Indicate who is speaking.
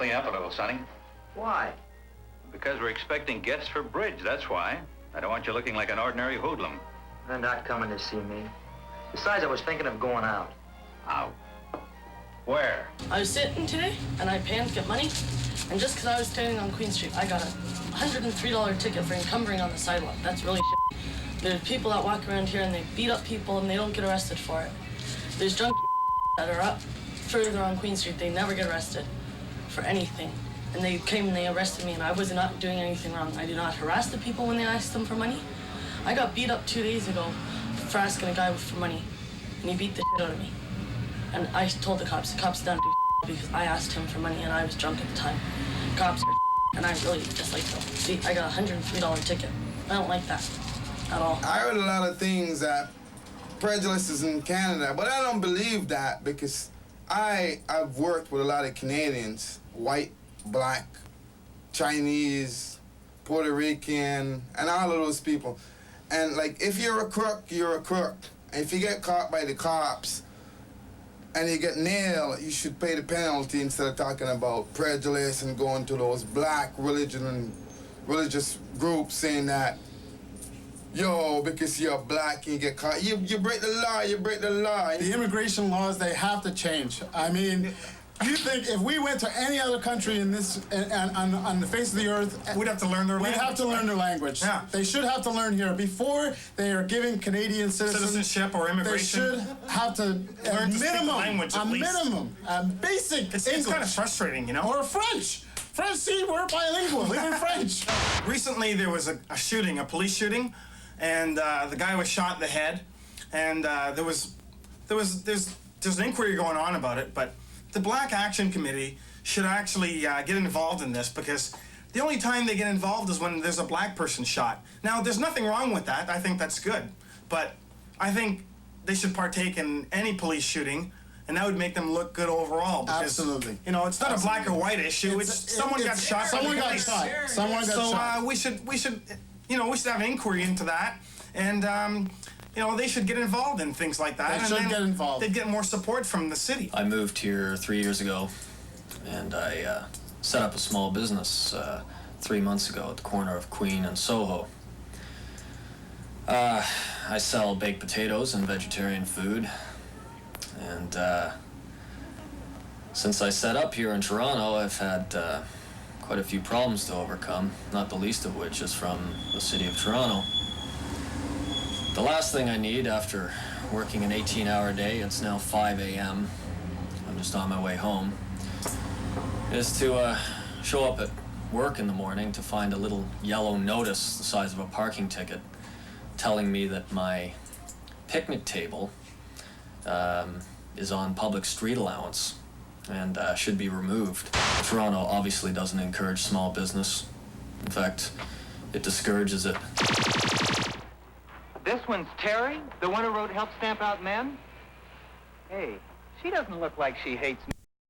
Speaker 1: clean up a little, Sonny.
Speaker 2: Why?
Speaker 1: Because we're expecting guests for bridge, that's why. I don't want you looking like an ordinary hoodlum.
Speaker 2: They're not coming to see me. Besides, I was thinking of going out.
Speaker 1: Out? Where?
Speaker 3: I was sitting today, and I panned to get money, and just because I was standing on Queen Street, I got a $103 ticket for encumbering on the sidewalk. That's really shit. There's people that walk around here, and they beat up people, and they don't get arrested for it. There's drunk that are up further on Queen Street. They never get arrested for anything. And they came and they arrested me, and I was not doing anything wrong. I did not harass the people when they asked them for money. I got beat up 2 days ago for asking a guy for money, and he beat the shit out of me. And I told the cops don't do because I asked him for money, and I was drunk at the time. Cops are and I really dislike them. See, I got a $103 ticket. I don't like that at all.
Speaker 4: I heard a lot of things that prejudices in Canada, but I don't believe that because I've worked with a lot of Canadians, white, black, Chinese, Puerto Rican, and all of those people. And like, if you're a crook, you're a crook. And if you get caught by the cops and you get nailed, you should pay the penalty instead of talking about prejudice and going to those black religion and religious groups saying that, yo, because you're black and you get caught, you break the law, you break the law.
Speaker 5: The immigration laws, they have to change. I mean, you think if we went to any other country in this, on the face of the earth,
Speaker 6: we'd have to learn their language.
Speaker 5: We'd have to learn their language.
Speaker 6: Yeah.
Speaker 5: They should have to learn here. Before they are giving Canadian
Speaker 6: citizenship or immigration,
Speaker 5: they should have to
Speaker 6: learn to speak the language at least.
Speaker 5: A basic
Speaker 6: It's
Speaker 5: English.
Speaker 6: kind of frustrating, you know?
Speaker 5: Or French. French, see, we're bilingual, even French.
Speaker 6: Recently, there was a shooting, a police shooting, and the guy was shot in the head, and there's an inquiry going on about it, but the Black Action Committee should actually get involved in this because the only time they get involved is when there's a black person shot. Now, there's nothing wrong with that. I think that's good. But I think they should partake in any police shooting, and that would make them look good overall. Because,
Speaker 5: Absolutely.
Speaker 6: You know, it's not a black or white issue. Someone got shot.
Speaker 5: Someone got shot. Someone got shot.
Speaker 6: So we should have an inquiry into that, and you know, they should get involved in things like that.
Speaker 5: They should get involved.
Speaker 6: They'd get more support from the city.
Speaker 7: I moved here 3 years ago, and I set up a small business 3 months ago at the corner of Queen and Soho. I sell baked potatoes and vegetarian food, and since I set up here in Toronto, I've had quite a few problems to overcome, not the least of which is from the city of Toronto. The last thing I need after working an 18-hour day, it's now 5 a.m., I'm just on my way home, is to show up at work in the morning to find a little yellow notice the size of a parking ticket telling me that my picnic table is on public street allowance and should be removed. Toronto obviously doesn't encourage small business. In fact, it discourages it.
Speaker 8: This one's Terry, the one who wrote Help Stamp Out Men? Hey, she doesn't look like she hates me.